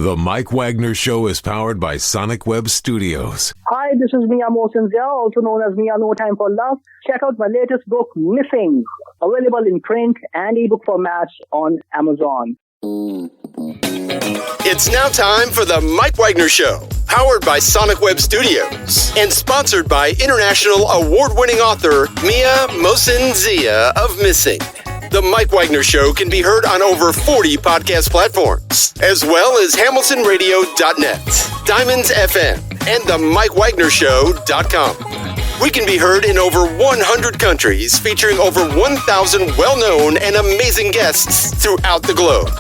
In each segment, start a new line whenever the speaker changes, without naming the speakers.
The Mike Wagner Show is powered by Sonic Web Studios.
Hi, this is Mia Mosinzia, also known as Mia No Time for Love. Check out my latest book, Missing, available in print and ebook formats on Amazon.
It's now time for the Mike Wagner Show, powered by Sonic Web Studios and sponsored by international award-winning author Mia Mosinzia of Missing. The Mike Wagner Show can be heard on over 40 podcast platforms, as well as hamiltonradio.net, Diamonds FM, and themikewagnershow.com. We can be heard in over 100 countries, featuring over 1,000 well-known and amazing guests throughout the globe.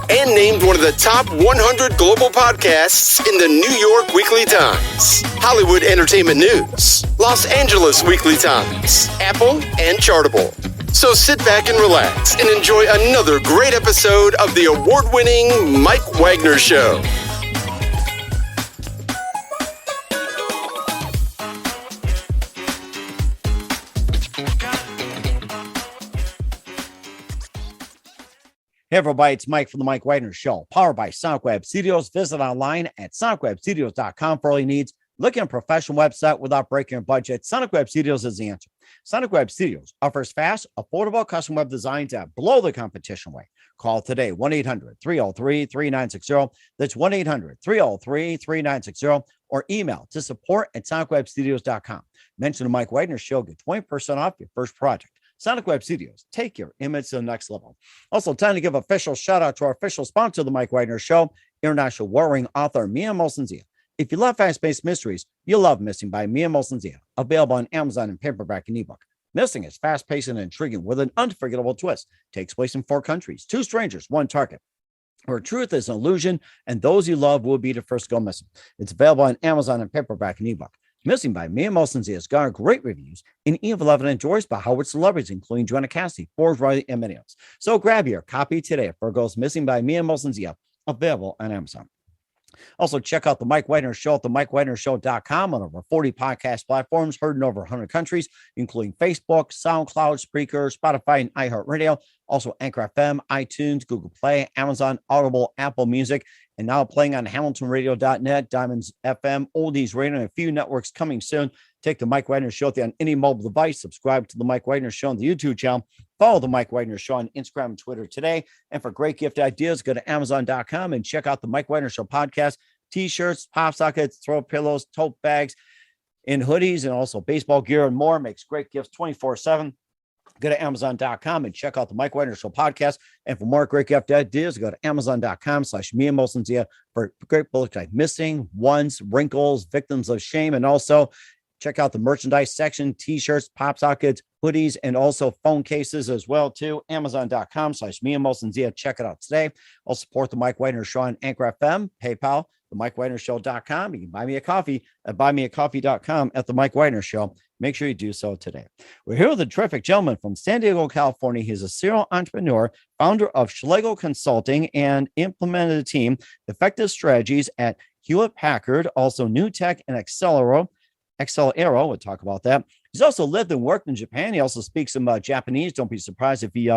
And named one of the top 100 global podcasts in the New York Weekly Times, Hollywood Entertainment News, Los Angeles Weekly Times, Apple, and Chartable. So sit back and relax and enjoy another great episode of the award-winning Mike Wagner Show.
Hey everybody, it's Mike from the Mike Wagner Show, powered by Sonic Web Studios. Visit online at sonicwebstudios.com for all your needs. Looking at a professional website without breaking your budget, Sonic Web Studios is the answer. Sonic Web Studios offers fast, affordable custom web designs that blow the competition away. Call today, 1-800-303-3960. That's 1-800-303-3960. Or email to support@sonicwebstudios.com. Mention the Mike Wagner Show, get 20% off your first project. Sonic Web Studios, take your image to the next level. Also, time to give official shout out to our official sponsor of the Mike Wagner Show, international warring author Mia Mosinzia. If you love fast-paced mysteries, you'll love Missing by Mia Mosinzia, available on Amazon in paperback and ebook. Missing is fast-paced and intriguing with an unforgettable twist. Takes place in 4 countries, 2 strangers, 1 target, where truth is an illusion and those you love will be the first to go missing. It's available on Amazon in paperback and ebook. Missing by Mia Mosinzia has garnered great reviews and even loved and enjoyed by Howard celebrities, including Joanna Cassidy, Forbes, Riley, and many others. So grab your copy today for Goes Missing by Mia Mosinzia, available on Amazon. Also, check out the Mike Wagner Show at themikewagnershow.com on over 40 podcast platforms, heard in over 100 countries, including Facebook, SoundCloud, Spreaker, Spotify, and iHeartradio. Also, Anchor FM, iTunes, Google Play, Amazon, Audible, Apple Music, and now playing on hamiltonradio.net, Diamonds FM, Oldies Radio, and a few networks coming soon. Take the Mike Wagner Show on any mobile device. Subscribe to the Mike Wagner Show on the YouTube channel. Follow the Mike Wagner Show on Instagram and Twitter today. And for great gift ideas, go to Amazon.com and check out the Mike Wagner Show podcast. T-shirts, pop sockets, throw pillows, tote bags, and hoodies, and also baseball gear and more. Makes great gifts 24/7. Go to Amazon.com and check out the Mike Wagner Show podcast. And for more great gift ideas, go to Amazon.com/Mia Mosinzia for great books like Missing, Once, Wrinkles, Victims of Shame, and also check out the merchandise section, T-shirts, pop sockets, hoodies, and also phone cases as well, too. Amazon.com/Mia Mosinzia. Check it out today. I'll support the Mike Wagner Show on Anchor FM, PayPal, themikewagnershow.com. You can buy me a coffee at buymeacoffee.com at the Mike Wagner Show. Make sure you do so today. We're here with a terrific gentleman from San Diego, California. He's a serial entrepreneur, founder of Schlegel Consulting, and implemented a team, effective strategies at Hewlett Packard, also New Tech and Accelero. We'll talk about that. He's also lived and worked in Japan. He also speaks some Japanese. Don't be surprised if he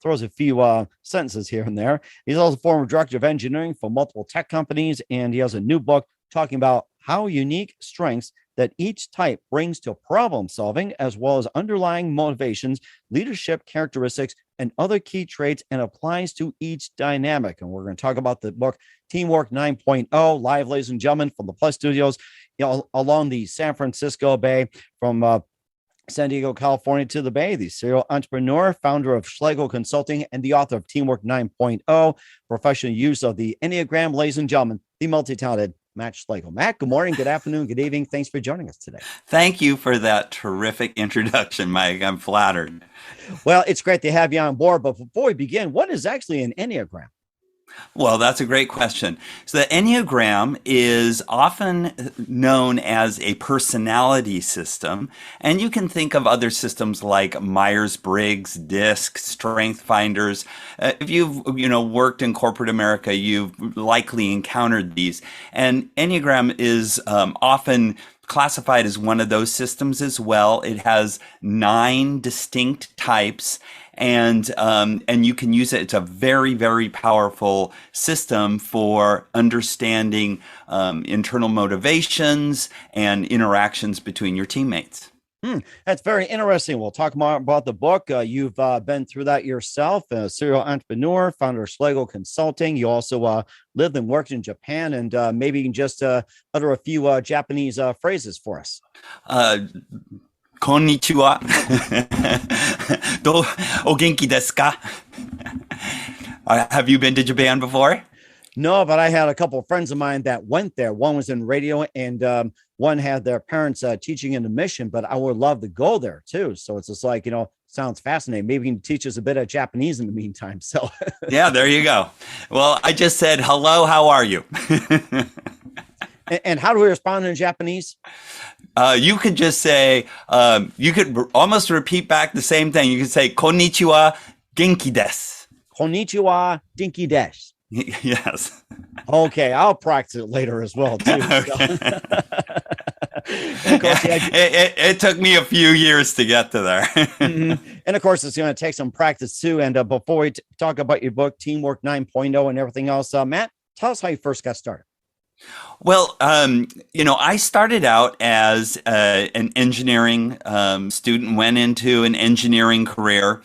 throws a few sentences here and there. He's also former director of engineering for multiple tech companies, and he has a new book talking about how unique strengths that each type brings to problem solving, as well as underlying motivations, leadership characteristics, and other key traits, and applies to each dynamic. And we're going to talk about the book Teamwork 9.0, live, ladies and gentlemen, from the Plus Studios, along the San Francisco Bay, from San Diego, California to the Bay. The serial entrepreneur, founder of Schlegel Consulting, and the author of Teamwork 9.0, professional use of the enneagram, ladies and gentlemen, the multi-talented Matt Schlegel. Matt, good morning, good afternoon, good evening. Thanks for joining us today.
Thank you for that terrific introduction, Mike. I'm flattered.
Well, it's great to have you on board. But before we begin, what is actually an enneagram?
Well, that's a great question. So the Enneagram is often known as a personality system, and you can think of other systems like Myers-Briggs, DISC, Strength Finders. If you've worked in corporate America, you've likely encountered these. And Enneagram is often classified as one of those systems as well. It has 9 distinct types, and you can use it. It's a very, very powerful system for understanding internal motivations and interactions between your teammates.
That's very interesting. We'll talk more about the book. You've been through that yourself, a serial entrepreneur, founder of Schlegel Consulting. You also lived and worked in Japan, and maybe you can just utter a few Japanese phrases for us.
Konnichiwa. O genki desu ka? Have you been to Japan before?
No, but I had a couple of friends of mine that went there. One was in radio, and one had their parents teaching in the mission, but I would love to go there too. So it's just like, sounds fascinating. Maybe you can teach us a bit of Japanese in the meantime. So
yeah, there you go. Well, I just said, hello, how are you?
And how do we respond in Japanese?
You could just say, you could almost repeat back the same thing. You could say, konnichiwa, genki desu.
Konnichiwa, genki desu.
Yes.
Okay, I'll practice it later as well too.
Okay. It took me a few years to get to there.
And of course, it's going to take some practice too. And before we talk about your book, Teamwork 9.0 and everything else, Matt, tell us how you first got started.
Well, I started out as an engineering student, went into an engineering career.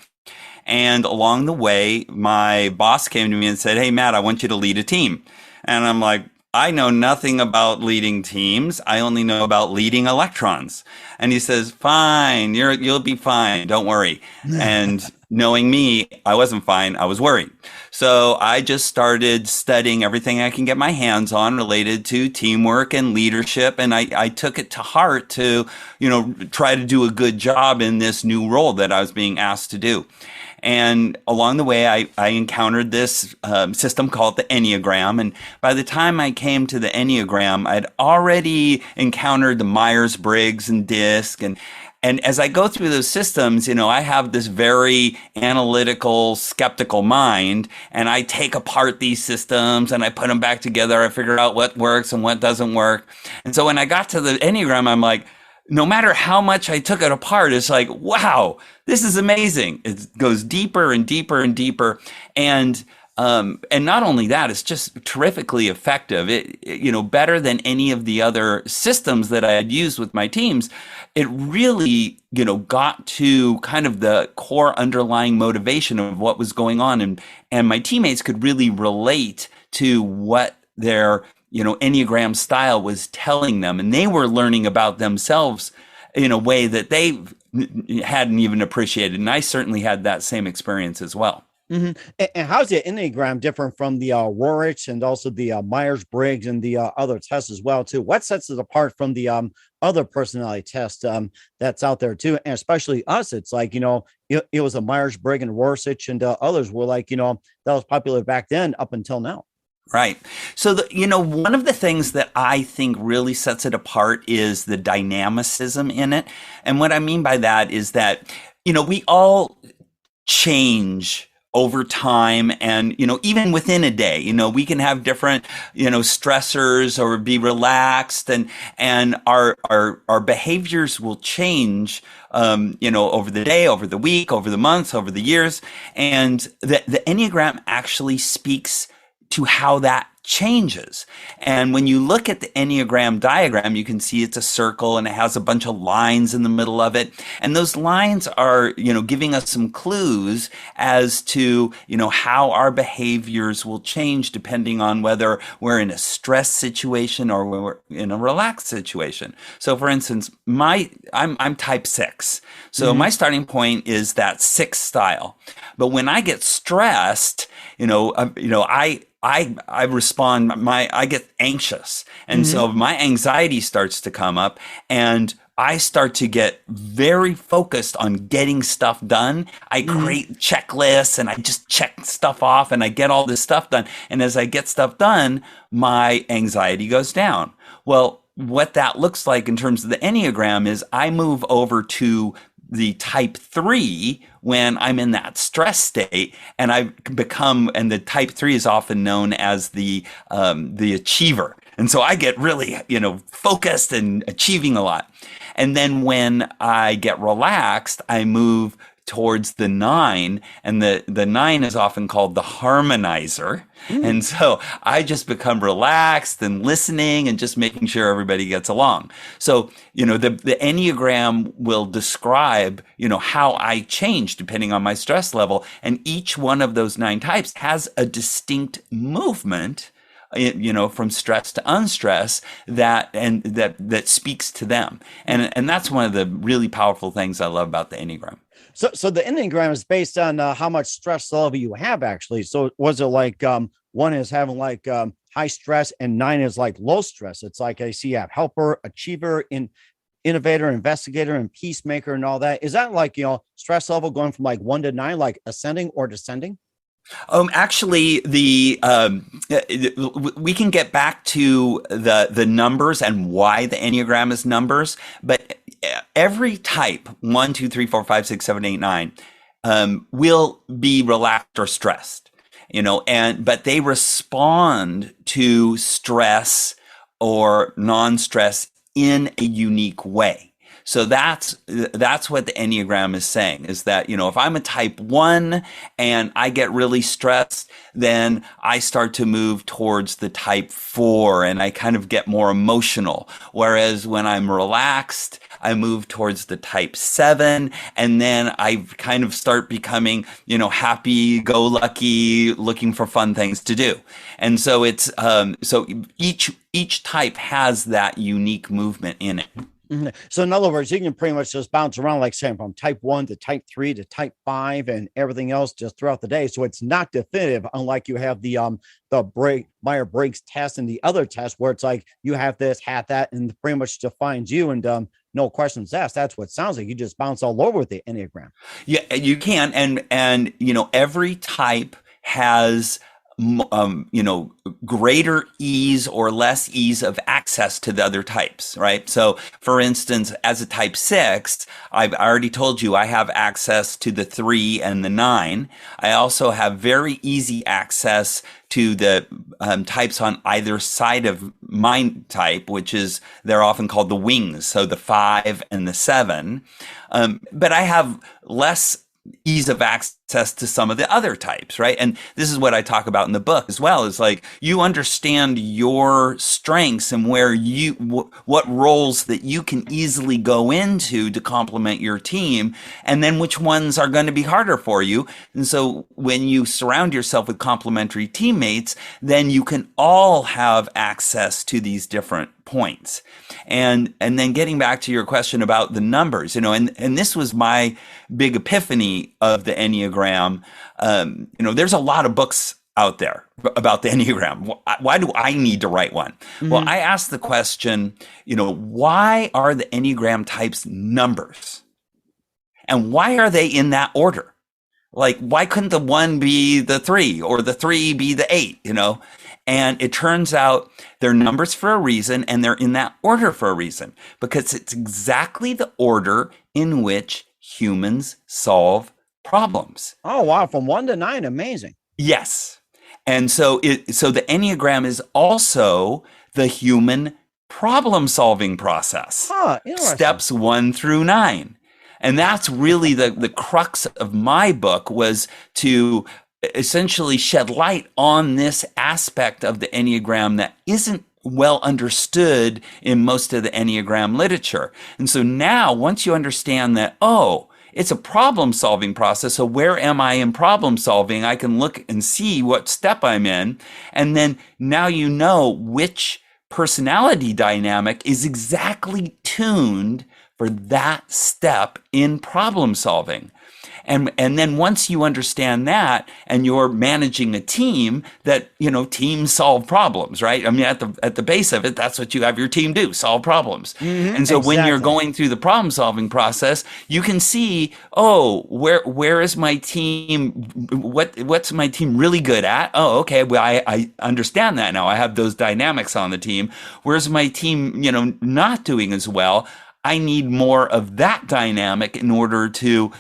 And along the way, my boss came to me and said, "Hey, Matt, I want you to lead a team." And I'm like, I know nothing about leading teams. I only know about leading electrons. And he says, "Fine, you'll be fine. Don't worry." And knowing me, I wasn't fine. I was worried. So I just started studying everything I can get my hands on related to teamwork and leadership. And I took it to heart to, try to do a good job in this new role that I was being asked to do. And along the way, I encountered this system called the Enneagram. And by the time I came to the Enneagram, I'd already encountered the Myers-Briggs and DISC. And as I go through those systems, I have this very analytical, skeptical mind, and I take apart these systems and I put them back together. I figure out what works and what doesn't work. And so when I got to the Enneagram, I'm like, no matter how much I took it apart, it's like, wow, this is amazing. It goes deeper and deeper and deeper. And not only that, it's just terrifically effective. It, better than any of the other systems that I had used with my teams. It really, got to kind of the core underlying motivation of what was going on. And my teammates could really relate to what their Enneagram style was telling them, and they were learning about themselves in a way that they hadn't even appreciated. And I certainly had that same experience as well.
Mm-hmm. And how's the Enneagram different from the Rorich and also the Myers-Briggs and the other tests as well, too? What sets it apart from the other personality test that's out there, too? And especially us, it's like, it was a Myers-Briggs and Rorich and others were like, that was popular back then up until now.
Right. So, one of the things that I think really sets it apart is the dynamicism in it. And what I mean by that is that, we all change over time and, even within a day, we can have different, stressors or be relaxed and our behaviors will change, over the day, over the week, over the months, over the years. And the Enneagram actually speaks to how that changes. And when you look at the Enneagram diagram, you can see it's a circle and it has a bunch of lines in the middle of it. And those lines are, giving us some clues as to, how our behaviors will change depending on whether we're in a stress situation or we're in a relaxed situation. So for instance, I'm type 6. So my starting point is that 6 style. But when I get stressed, I respond, I get anxious. And so my anxiety starts to come up and I start to get very focused on getting stuff done. I create checklists and I just check stuff off and I get all this stuff done. And as I get stuff done, my anxiety goes down. Well, what that looks like in terms of the Enneagram is I move over to the type 3 when I'm in that stress state, and and the type 3 is often known as the achiever. And so I get really, focused and achieving a lot. And then when I get relaxed, I move towards the 9, and the 9 is often called the harmonizer. And so I just become relaxed and listening and just making sure everybody gets along. So, the Enneagram will describe, how I change depending on my stress level. And each one of those 9 types has a distinct movement, from stress to unstress that speaks to them. And that's one of the really powerful things I love about the Enneagram.
So the Enneagram is based on how much stress level you have, actually. So was it like 1 is having like high stress and 9 is like low stress? It's like I see you have helper, achiever, innovator, investigator, and peacemaker, and all that. Is that like, stress level going from like 1 to 9, like ascending or descending?
Actually, we can get back to the numbers and why the Enneagram is numbers, but every type 1, 2, 3, 4, 5, 6, 7, 8, 9 will be relaxed or stressed, but they respond to stress or non-stress in a unique way. So that's what the Enneagram is saying, is that, if I'm a type 1 and I get really stressed, then I start to move towards the type 4 and I kind of get more emotional. Whereas when I'm relaxed, I move towards the type 7, and then I kind of start becoming, happy-go-lucky, looking for fun things to do. And so it's, so each type has that unique movement in it.
So in other words, you can pretty much just bounce around, like saying from type 1 to type 3 to type 5 and everything else just throughout the day. So it's not definitive, unlike you have the Myers-Briggs test and the other test where it's like you have this, have that, and pretty much defines you, and no questions asked. That's what it sounds like. You just bounce all over with the Enneagram.
Yeah, you can. And every type has greater ease or less ease of access to the other types, right? So for instance, as a type 6, I've already told you I have access to the 3 and the 9. I also have very easy access to the types on either side of my type, which is, they're often called the wings. So the 5 and the 7. But I have less ease of access to some of the other types, right? And this is what I talk about in the book as well, is like, you understand your strengths and where what roles that you can easily go into to complement your team, and then which ones are going to be harder for you. And so when you surround yourself with complementary teammates, then you can all have access to these different points. And then getting back to your question about the numbers, and this was my big epiphany of the Enneagram. There's a lot of books out there about the Enneagram. Why do I need to write one? Mm-hmm. Well, I asked the question, why are the Enneagram types numbers? And why are they in that order? Like, why couldn't the 1 be the 3 or the 3 be the 8, And it turns out they're numbers for a reason, and they're in that order for a reason, because it's exactly the order in which humans solve problems.
Oh, wow. From 1 to 9. Amazing.
Yes. And so the Enneagram is also the human problem solving process. Steps 1 through 9. And that's really the crux of my book, was to essentially shed light on this aspect of the Enneagram that isn't well understood in most of the Enneagram literature. And so now, once you understand that, it's a problem solving process. So where am I in problem solving? I can look and see what step I'm in. And then now you know which personality dynamic is exactly tuned for that step in problem solving. And then once you understand that, and you're managing a team, that, teams solve problems, right? I mean, at the base of it, that's what you have your team do, solve problems. Mm-hmm, and so when you're going through the problem solving process, you can see, where is my team? What's my team really good at? Oh, okay. Well, I understand that now. I have those dynamics on the team. Where's my team, not doing as well? I need more of that dynamic in order to,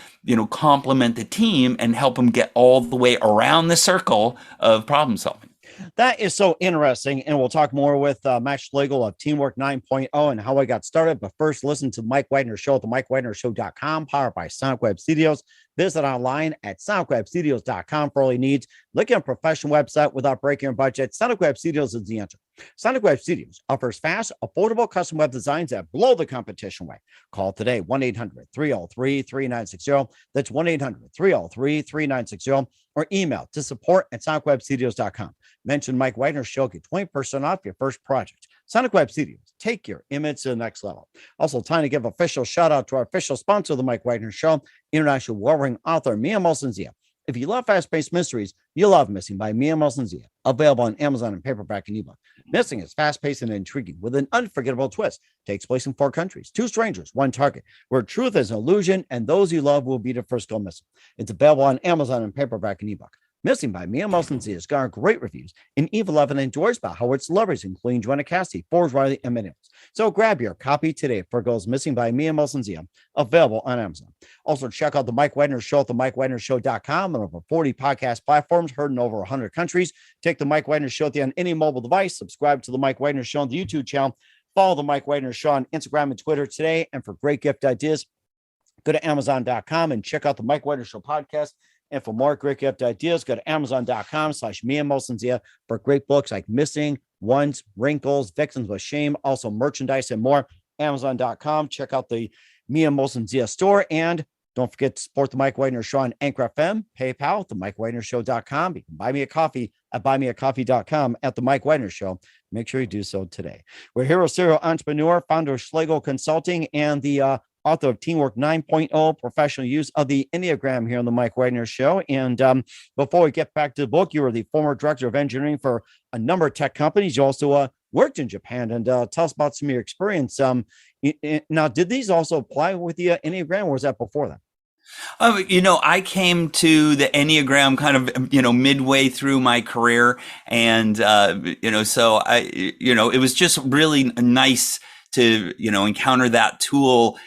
complement the team and help them get all the way around the circle of problem solving.
That is so interesting. And we'll talk more with Matt Schlegel of Teamwork 9.0 and how I got started. But first, listen to Mike Wagner Show at themikewagnershow.com, powered by Sonic Web Studios. Visit online at sonicwebstudios.com for all your needs. Look at a professional website without breaking your budget. Sonic Web Studios is the answer. Sonic Web Studios offers fast, affordable custom web designs that blow the competition away. Call today, 1-800-303-3960. That's 1-800-303-3960. Or email to support@sonicwebstudios.com. Mention Mike Wagner Show, get 20% off your first project. Sonic Web Studios, take your image to the next level. Also, time to give official shout out to our official sponsor of the Mike Wagner Show, international warring author Mia Molson-Zia. If you love fast-paced mysteries, you'll love Missing by Mia Molson-Zia, available on Amazon in paperback and ebook. Missing is fast-paced and intriguing with an unforgettable twist. Takes place in 4 countries, 2 strangers, 1 target, where truth is an illusion and those you love will be the first go missing. It's available on Amazon in paperback and ebook. Missing by Mia Molson-Zia has garnered great reviews, and Eve 11 enjoys by Howard celebrities, including Joanna Cassidy, Forbes Riley, and many others. So grab your copy today for Goes Missing by Mia Molson-Zia, available on Amazon. Also, check out The Mike Wagner Show at themikewagnershow.com and over 40 podcast platforms heard in over 100 countries. Take The Mike Wagner Show on any mobile device. Subscribe to The Mike Wagner Show on the YouTube channel. Follow The Mike Wagner Show on Instagram and Twitter today. And for great gift ideas, go to Amazon.com and check out The Mike Wagner Show podcast. And for more great gift ideas, go to Amazon.com/Mia Molson-Zia for great books like Missing, Ones, Wrinkles, Victims with Shame, also merchandise and more. Amazon.com. Check out the Mia Molson-Zia store. And don't forget to support the Mike Wagner Show on Anchor FM, PayPal, themikewagnershow.com. You can buy me a coffee at buymeacoffee.com at the Mike Wagner Show. Make sure you do so today. We're here with serial entrepreneur, founder of Schlegel Consulting, and the author of Teamwork 9.0, professional use of the Enneagram here on the Mike Wagner Show. And before we get back to the book, you were the former director of engineering for a number of tech companies. You also worked in Japan. And tell us about some of your experience. Now, did these also apply with the Enneagram, or was that before that?
I came to the Enneagram kind of, midway through my career. And, so it was just really nice to, encounter that tool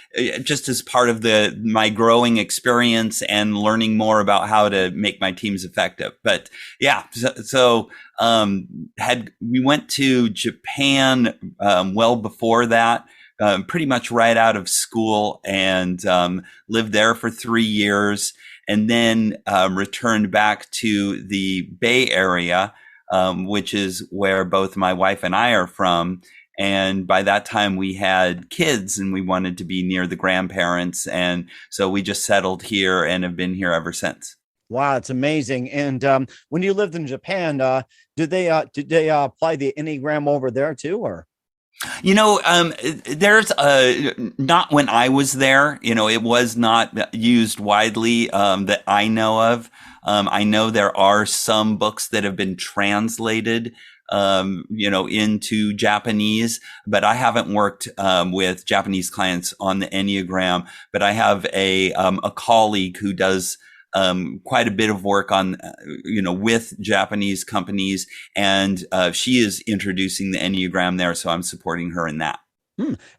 just as part of my growing experience and learning more about how to make my teams effective. But yeah, we went to Japan, well before that, pretty much right out of school, and, lived there for 3 years, and then, returned back to the Bay Area, which is where both my wife and I are from. And by that time we had kids and we wanted to be near the grandparents. And so we just settled here and have been here ever since.
Wow, it's amazing. And when you lived in Japan, did they apply the Enneagram over there too, or?
There's not when I was there, it was not used widely, that I know of. I know there are some books that have been translated, into Japanese, but I haven't worked, with Japanese clients on the Enneagram, but I have a colleague who does, quite a bit of work on, with Japanese companies, and, she is introducing the Enneagram there. So I'm supporting her in that.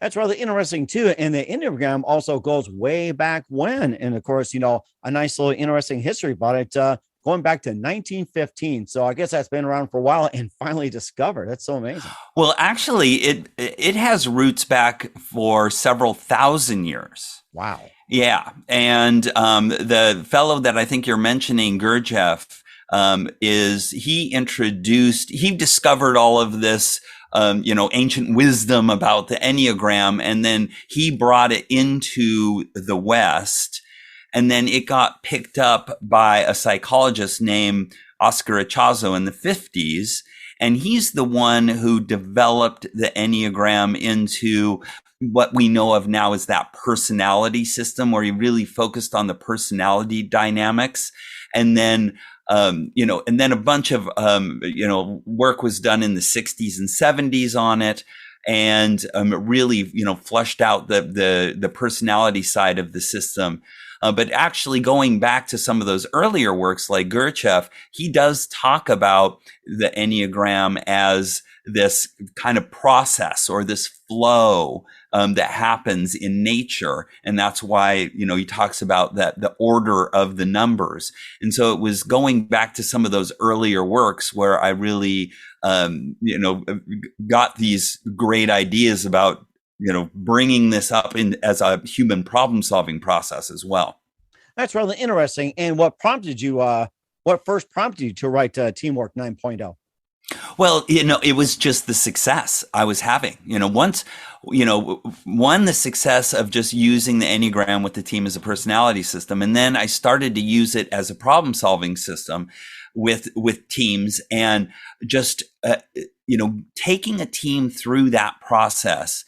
That's rather interesting too. And the Enneagram also goes way back when. And of course, a nice little interesting history about it, going back to 1915. So I guess that's been around for a while and finally discovered. That's so amazing.
Well, actually, it has roots back for several thousand years.
Wow.
Yeah. And the fellow that I think you're mentioning, Gurdjieff, he discovered all of this, ancient wisdom about the Enneagram, and then he brought it into the West. And then it got picked up by a psychologist named Oscar Ichazo in the 50s. And he's the one who developed the Enneagram into what we know of now as that personality system, where he really focused on the personality dynamics. And then, and then a bunch of, work was done in the 60s and 70s on it. And really, flushed out the personality side of the system. But actually going back to some of those earlier works like Gurdjieff, he does talk about the Enneagram as this kind of process or this flow that happens in nature. And that's why, he talks about that, the order of the numbers. And so it was going back to some of those earlier works where I really, got these great ideas about, bringing this up in as a human problem solving process as well.
That's really interesting. And what first prompted you to write Teamwork 9.0?
Well, it was just the success I was having. Once, the success of just using the Enneagram with the team as a personality system. And then I started to use it as a problem solving system with teams, and just, taking a team through that process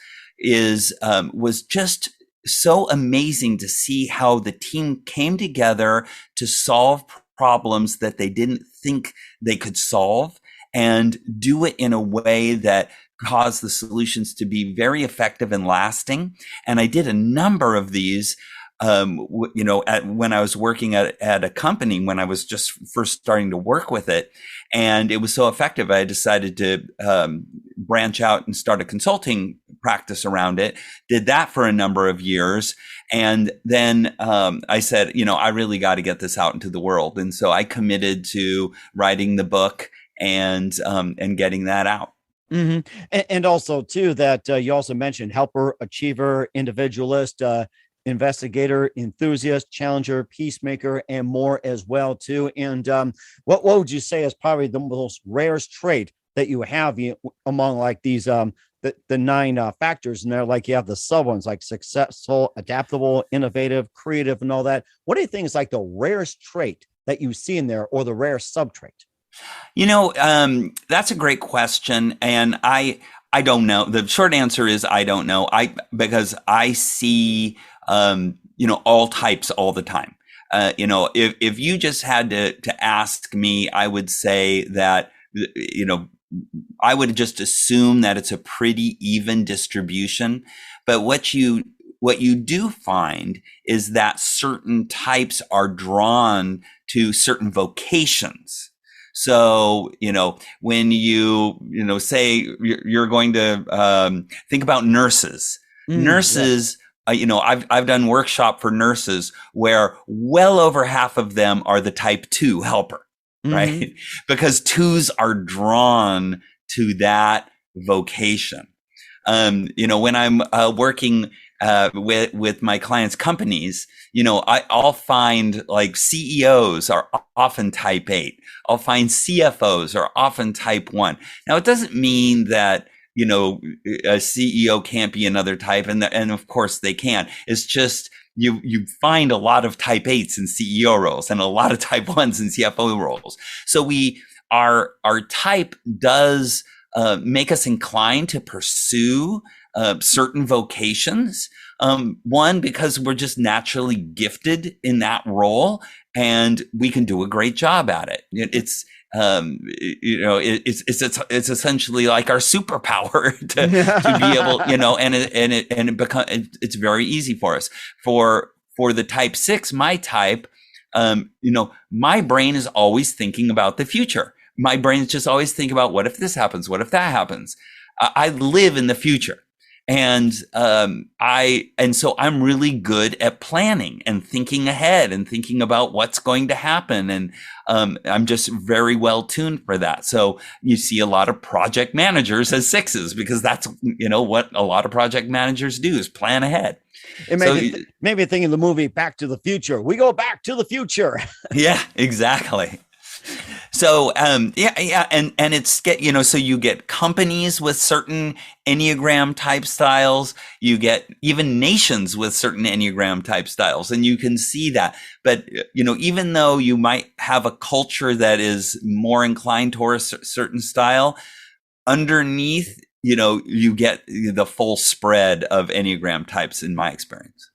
was just so amazing to see how the team came together to solve problems that they didn't think they could solve, and do it in a way that caused the solutions to be very effective and lasting. And I did a number of these, when I was working at a company, when I was just first starting to work with it. And it was so effective, I decided to branch out and start a consulting practice around it. Did that for a number of years. And then I said, I really got to get this out into the world. And so I committed to writing the book and getting that out.
Mm-hmm. And also too, that you also mentioned helper, achiever, individualist, investigator, enthusiast, challenger, peacemaker, and more as well too. And what would you say is probably the most rarest trait that you have among like these the 9 factors in there? Like you have the sub ones like successful, adaptable, innovative, creative, and all that. What do you think is like the rarest trait that you see in there, or the rarest sub trait?
That's a great question. And I don't know. The short answer is I don't know. Because I see, all types all the time. If you just had to ask me, I would say that, I would just assume that it's a pretty even distribution. But what you do find is that certain types are drawn to certain vocations. So, when you, say you're going to think about nurses, nurses, I've done workshop for nurses where well over half of them are the type 2 helper, right? Because 2s are drawn to that vocation. When I'm working with my clients' companies, I'll find like CEOs are often type 8. I'll find CFOs are often type 1. Now, it doesn't mean that, a CEO can't be another type. And of course they can. It's just, you find a lot of type 8s in CEO roles and a lot of type 1s in CFO roles. So our type does make us inclined to pursue certain vocations. One, because we're just naturally gifted in that role and we can do a great job at it. It's essentially like our superpower to be able, it's very easy for us. For the type 6, my type, my brain is always thinking about the future. My brain is just always thinking about what if this happens? What if that happens? I live in the future. And so I'm really good at planning and thinking ahead and thinking about what's going to happen. And I'm just very well tuned for that. So you see a lot of project managers as 6s because that's, what a lot of project managers do is plan ahead.
It made me think of the movie Back to the Future. We go back to the future.
Yeah, exactly. So, and it's so you get companies with certain Enneagram type styles, you get even nations with certain Enneagram type styles, and you can see that. But, even though you might have a culture that is more inclined towards a certain style, underneath, you get the full spread of Enneagram types in my experience.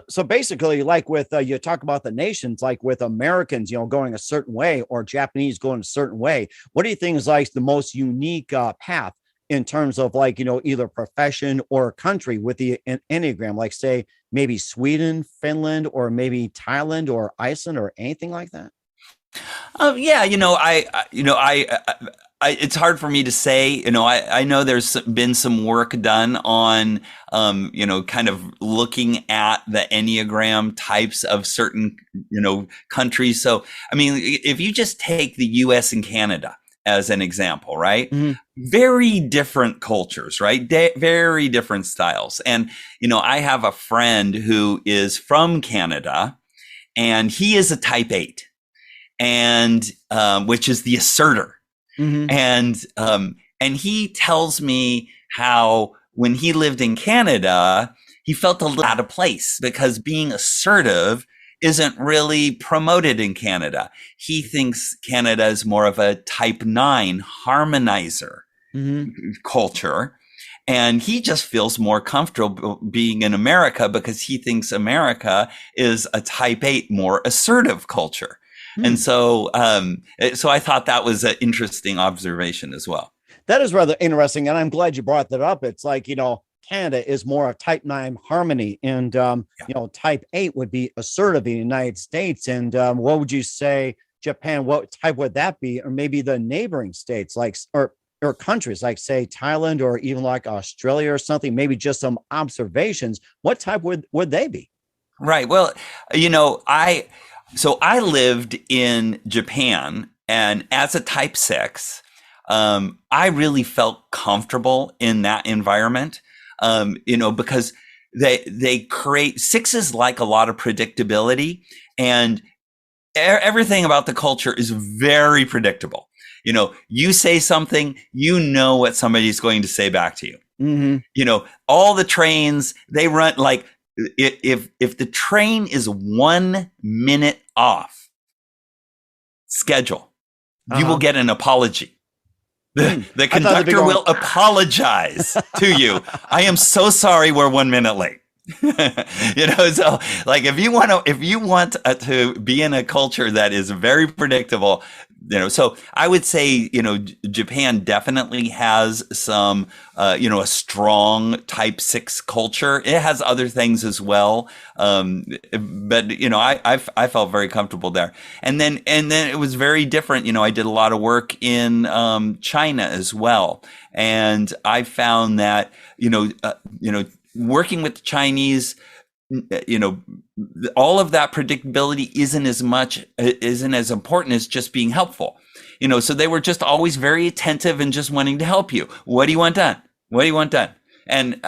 So basically, like with you talk about the nations, like with Americans, going a certain way, or Japanese going a certain way. What do you think is like the most unique path in terms of like, either profession or country with the Enneagram, like say maybe Sweden, Finland, or maybe Thailand or Iceland or anything like that?
Yeah, it's hard for me to say. I know there's been some work done on, kind of looking at the Enneagram types of certain, countries. So, I mean, if you just take the US and Canada as an example, right? Mm-hmm. Very different cultures, right? Very different styles. And, I have a friend who is from Canada and he is a type 8 and, which is the asserter. Mm-hmm. And he tells me how when he lived in Canada, he felt a little out of place because being assertive isn't really promoted in Canada. He thinks Canada is more of a type 9 harmonizer culture. And he just feels more comfortable being in America because he thinks America is a type 8 more assertive culture. And so I thought that was an interesting observation as well.
That is rather interesting. And I'm glad you brought that up. It's like, Canada is more a type 9 harmony and, type 8 would be assertive in the United States. And what would you say, Japan, what type would that be? Or maybe the neighboring states like, or countries like say Thailand or even like Australia or something, maybe just some observations. What type would they be?
Right. Well, So I lived in Japan, and as a type 6, I really felt comfortable in that environment, because they create 6s like a lot of predictability, and everything about the culture is very predictable. You say something, what somebody's going to say back to you. Mm-hmm. All the trains, they run like, if the train is 1 minute off schedule, you will get an apology. The conductor will apologize to you. I am so sorry we're 1 minute late. So like if you want to be in a culture that is very predictable, so I would say, Japan definitely has some, a strong type 6 culture. It has other things as well. But, I felt very comfortable there. And then it was very different. I did a lot of work in, China as well. And I found that, working with the Chinese, all of that predictability isn't as important as just being helpful. So they were just always very attentive and just wanting to help you. What do you want done? What do you want done? And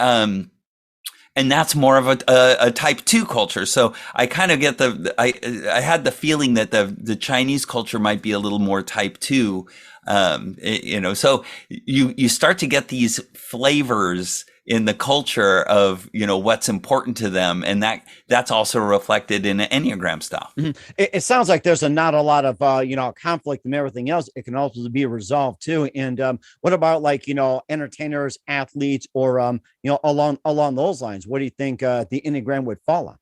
that's more of a type 2 culture. So I kind of get I had the feeling that the Chinese culture might be a little more type 2. So you start to get these flavors in the culture of, what's important to them. And that's also reflected in an Enneagram style. Mm-hmm.
It sounds like there's not a lot of, conflict and everything else. It can also be resolved too. And what about like, entertainers, athletes, or, along those lines? What do you think the Enneagram would fall on?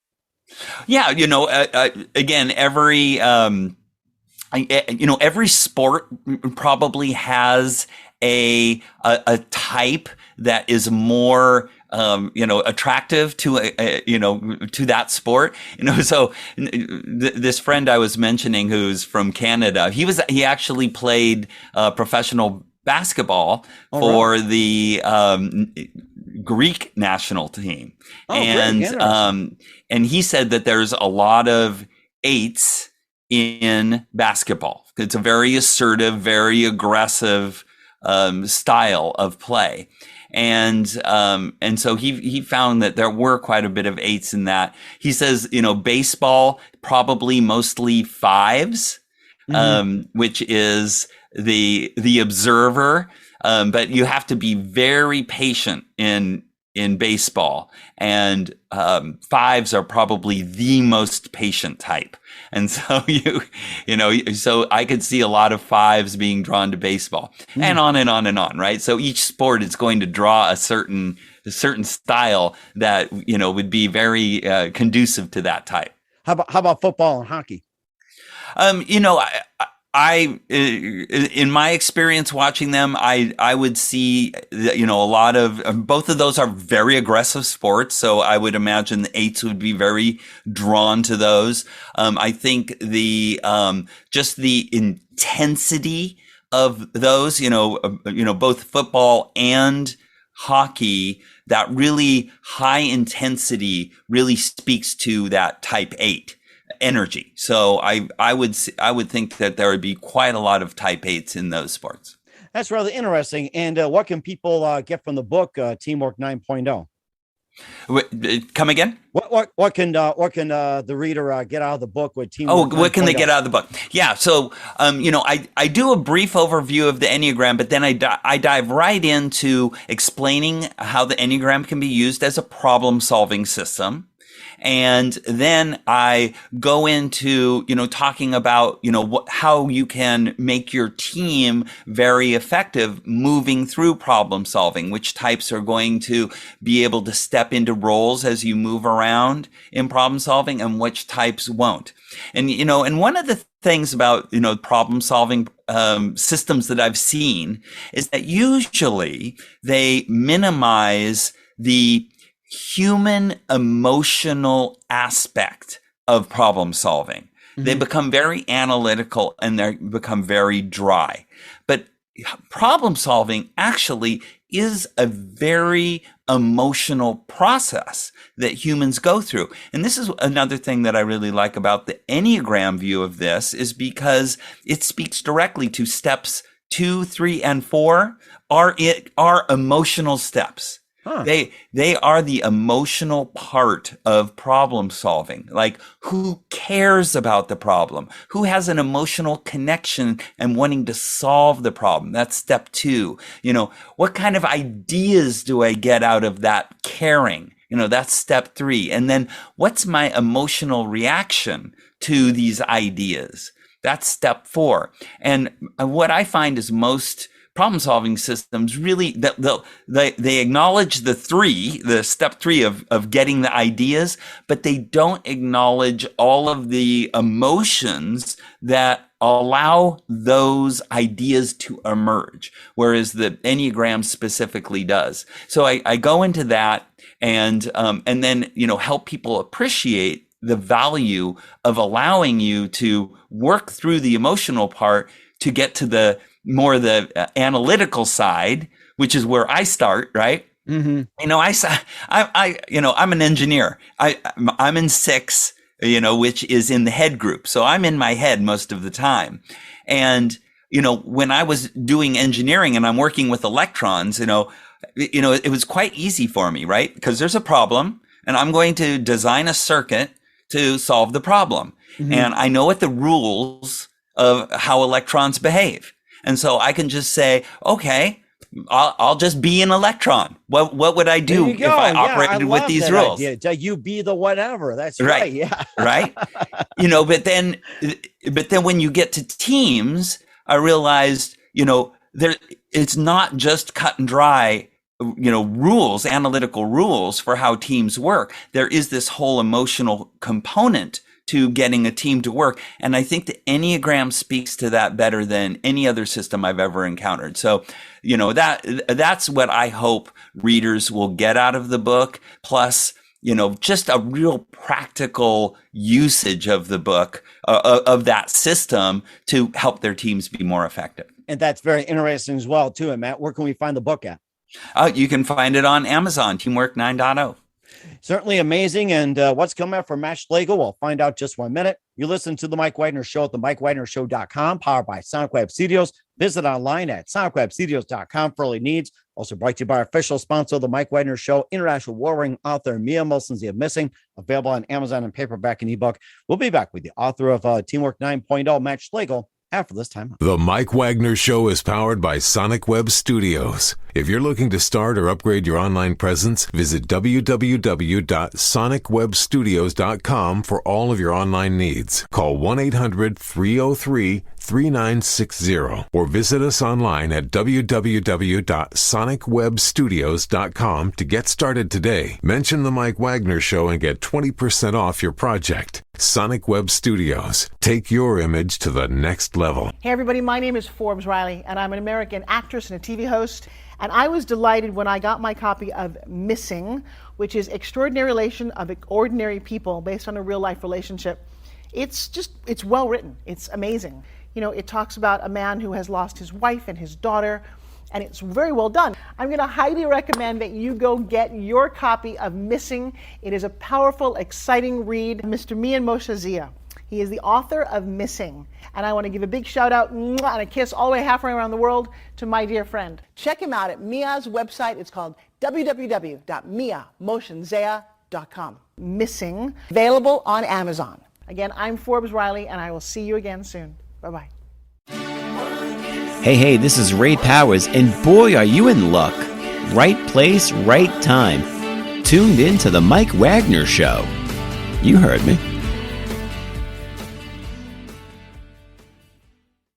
Yeah. Again, every sport probably has a type that is more, attractive to, to that sport, so this friend I was mentioning who's from Canada, he actually played, professional basketball for the, Greek national team. And he said that there's a lot of 8s in basketball. It's a very assertive, very aggressive, style of play. And so he found that there were quite a bit of 8s in that. He says, baseball, probably mostly 5s, which is the observer. But you have to be very patient in baseball, and 5s are probably the most patient type. And so so I could see a lot of 5s being drawn to baseball, and on and on and on, right? So each sport is going to draw a certain style that would be very conducive to that type.
How about football and hockey?
In my experience watching them, I would see that, a lot of both of those are very aggressive sports. So I would imagine the 8s would be very drawn to those. I think just the intensity of those, both football and hockey, that really high intensity really speaks to that type 8 energy. So I would think that there would be quite a lot of type 8s in those sports.
That's rather interesting. And what can people get from the book Teamwork 9.0?
Come again?
What can the reader get out of the book with Teamwork?
What can they get out of the book? Yeah. So, I do a brief overview of the Enneagram, but then I dive right into explaining how the Enneagram can be used as a problem-solving system. And then I go into, talking about, how you can make your team very effective moving through problem solving, which types are going to be able to step into roles as you move around in problem solving and which types won't. And, and one of the things about, problem solving systems that I've seen is that usually they minimize the human emotional aspect of problem solving. Mm-hmm. They become very analytical and they become very dry. But problem solving actually is a very emotional process that humans go through. And this is another thing that I really like about the Enneagram view of this, is because it speaks directly to steps 2, 3, and 4 are emotional steps. Huh. They are the emotional part of problem solving. Like, who cares about the problem? Who has an emotional connection and wanting to solve the problem? That's step 2. What kind of ideas do I get out of that caring? That's step 3. And then what's my emotional reaction to these ideas? That's step 4. And what I find is most problem-solving systems really they acknowledge the step 3 of getting the ideas, but they don't acknowledge all of the emotions that allow those ideas to emerge, whereas the Enneagram specifically does. So I go into that and then help people appreciate the value of allowing you to work through the emotional part to get to the analytical side, which is where I start, right? Mm-hmm. I'm an engineer. I'm in 6, which is in the head group. So I'm in my head most of the time. And, when I was doing engineering and I'm working with electrons, it was quite easy for me, right? Because there's a problem and I'm going to design a circuit to solve the problem. Mm-hmm. And I know what the rules of how electrons behave. And so I can just say, okay, I'll just be an electron. What would I do if I operated with these rules?
Idea. You be the whatever. That's right. Yeah.
Right. But then when you get to teams, I realized, it's not just cut and dry, rules, analytical rules for how teams work. There is this whole emotional component to getting a team to work. And I think the Enneagram speaks to that better than any other system I've ever encountered. So, that's what I hope readers will get out of the book. Plus, just a real practical usage of the book, of that system to help their teams be more effective.
And that's very interesting as well, too. And Matt, where can we find the book at?
You can find it on Amazon, Teamwork 9.0.
Certainly amazing. And what's coming up from Matt Schlegel, we'll find out just 1 minute. You listen to The Mike Wagner Show at themikewagnershow.com, powered by Sonic Web Studios. Visit online at sonicwebstudios.com for all your needs. Also brought to you by our official sponsor, The Mike Wagner Show, international war-ring author Mia Milson's The of Missing, available on Amazon and paperback and ebook. We'll be back with the author of Teamwork 9.0, Matt Schlegel, after this time.
The Mike Wagner Show is powered by Sonic Web Studios. If you're looking to start or upgrade your online presence, visit www.sonicwebstudios.com for all of your online needs. Call 1-800-303 888-866-3960 or visit us online at www.sonicwebstudios.com to get started today. Mention The Mike Wagner Show and get 20% off your project. Sonic Web Studios. Take your image to the next level.
Hey everybody, my name is Forbes Riley and I'm an American actress and a TV host. And I was delighted when I got my copy of Missing, which is Extraordinary Relation of Ordinary People based on a real life relationship. It's well written. It's amazing. You know, it talks about a man who has lost his wife and his daughter, and it's very well done. I'm going to highly recommend that you go get your copy of Missing. It is a powerful, exciting read. Mr. Mian Moshe Zia. He is the author of Missing. And I want to give a big shout out and a kiss all the way halfway around the world to my dear friend. Check him out at Mia's website. It's called www.miamoshenzea.com. Missing, available on Amazon. Again, I'm Forbes Riley, and I will see you again soon. Bye-bye.
Hey, this is Ray Powers, and boy, are you in luck. Right place, right time. Tuned in to The Mike Wagner Show. You heard me.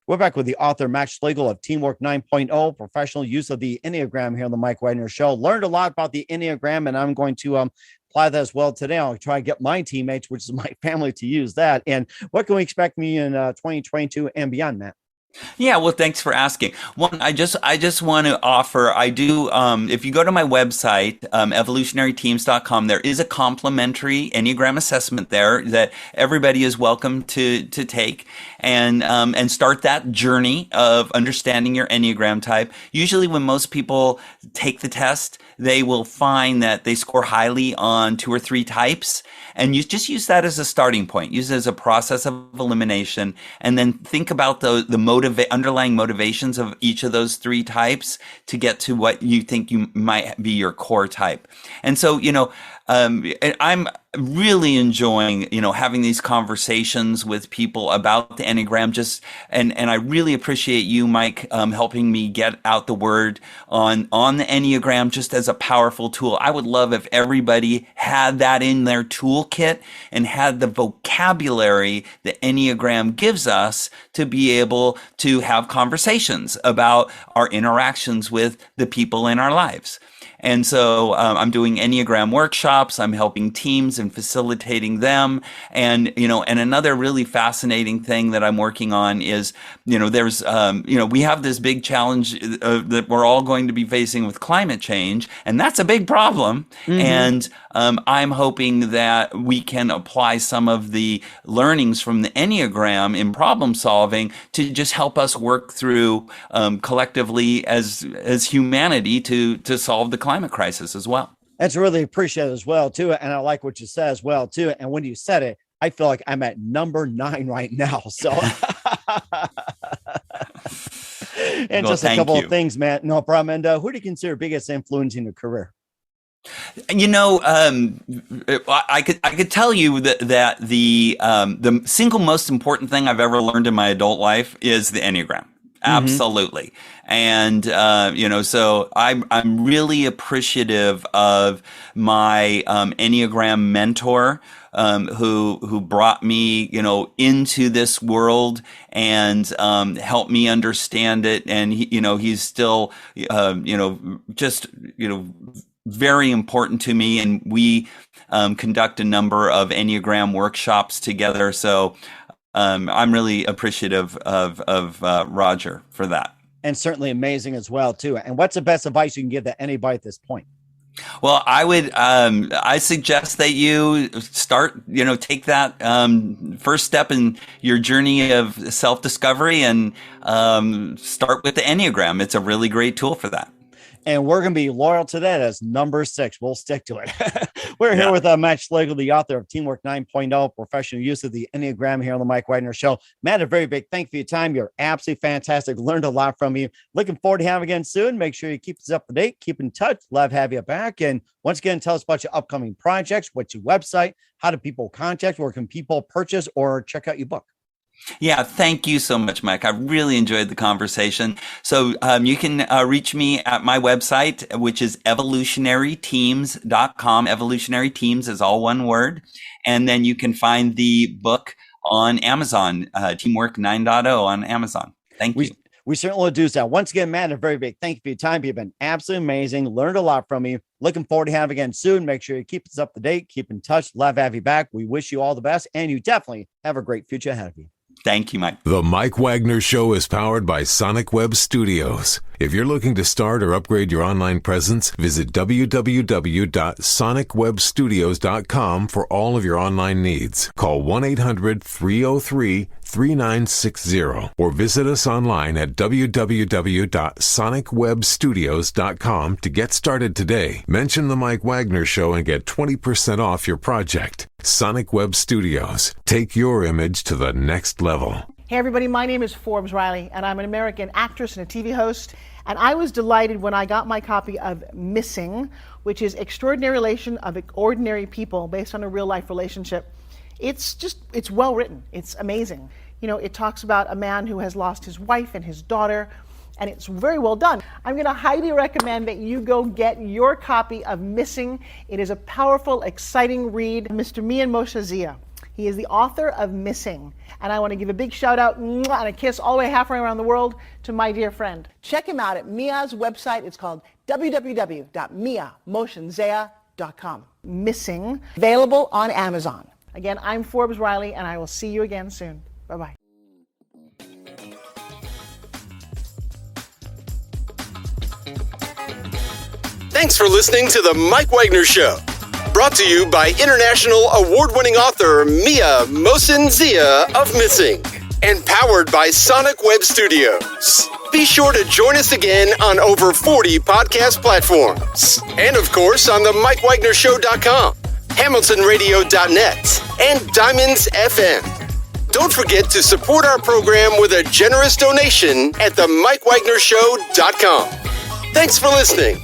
We're back with the author, Matt Schlegel of Teamwork 9.0, professional use of the Enneagram here on the Mike Wagner Show. Learned a lot about the Enneagram, and I'm going to apply that as well today. I'll try to get my teammates, which is my family, to use that. And what can we expect me in 2022 and beyond, Matt?
Yeah, well, thanks for asking. One, I just want to offer, I do, if you go to my website, evolutionaryteams.com, there is a complimentary Enneagram assessment there that everybody is welcome to take and start that journey of understanding your Enneagram type. Usually when most people take the test, they will find that they score highly on 2 or 3 types. And you just use that as a starting point. Use it as a process of elimination, and then think about the underlying motivations of each of those 3 types to get to what you think you might be your core type. And so, I'm really enjoying, having these conversations with people about the Enneagram. And I really appreciate you, Mike, helping me get out the word on the Enneagram just as a powerful tool. I would love if everybody had that in their toolkit and had the vocabulary the Enneagram gives us to be able to have conversations about our interactions with the people in our lives. And so I'm doing Enneagram workshops. I'm helping teams and facilitating them. And, and another really fascinating thing that I'm working on is, there's, we have this big challenge that we're all going to be facing with climate change. And that's a big problem. Mm-hmm. And I'm hoping that we can apply some of the learnings from the Enneagram in problem solving to just help us work through collectively as humanity to solve the climate crisis as well.
That's really appreciated as well, too. And I like what you said as well, too. And when you said it, I feel like I'm at number 9 right now. So, and just a couple of things, man. No problem. And who do you consider biggest influence in your career?
I could tell you that the single most important thing I've ever learned in my adult life is the Enneagram. Absolutely. And, so I'm really appreciative of my, Enneagram mentor, who brought me, into this world and, helped me understand it. And he's still, very important to me. And we, conduct a number of Enneagram workshops together. So, I'm really appreciative of Roger for that.
And certainly amazing as well, too. And what's the best advice you can give to anybody at this point?
Well, I suggest that you start, take that first step in your journey of self-discovery and start with the Enneagram. It's a really great tool for that.
And we're going to be loyal to that as number 6. We'll stick to it. We're here with Matt Schlegel, the author of Teamwork 9.0, professional use of the Enneagram here on the Mike Wagner Show. Matt, a very big thank you for your time. You're absolutely fantastic. Learned a lot from you. Looking forward to having you again soon. Make sure you keep us up to date. Keep in touch. Love to have you back. And once again, tell us about your upcoming projects. What's your website? How do people contact? Where can people purchase or check out your book?
Yeah, thank you so much, Mike. I really enjoyed the conversation. So you can reach me at my website, which is evolutionaryteams.com. Evolutionary Teams is all one word. And then you can find the book on Amazon, Teamwork 9.0 on Amazon. Thank you.
We certainly will do so. Once again, Matt, a very big thank you for your time. You've been absolutely amazing. Learned a lot from you. Looking forward to having you again soon. Make sure you keep us up to date. Keep in touch. Love to have you back. We wish you all the best, and you definitely have a great future ahead of you.
Thank you, Mike.
The Mike Wagner Show is powered by Sonic Web Studios. If you're looking to start or upgrade your online presence, visit www.sonicwebstudios.com for all of your online needs. Call 1-800-303-3960 or visit us online at www.sonicwebstudios.com to get started today. Mention The Mike Wagner Show and get 20% off your project. Sonic Web Studios. Take your image to the next level.
Hey everybody, my name is Forbes Riley, and I'm an American actress and a TV host. And I was delighted when I got my copy of Missing, which is Extraordinary Relation of Ordinary People based on a real life relationship. It's well written. It's amazing. You know, it talks about a man who has lost his wife and his daughter, and it's very well done. I'm going to highly recommend that you go get your copy of Missing. It is a powerful, exciting read. Mr. Mian Moshe Zia. He is the author of Missing. And I want to give a big shout out and a kiss all the way halfway around the world to my dear friend. Check him out at Mia's website. It's called www.miamoshenzea.com. Missing, available on Amazon. Again, I'm Forbes Riley, and I will see you again soon. Bye-bye.
Thanks for listening to The Mike Wagner Show. Brought to you by international award-winning author Mia Mohsen-Zia of Missing, and powered by Sonic Web Studios. Be sure to join us again on over 40 podcast platforms, and of course on the mikewagnershow.com, hamiltonradio.net, and Diamonds FM. Don't forget to support our program with a generous donation at themikewagnershow.com. Thanks for listening.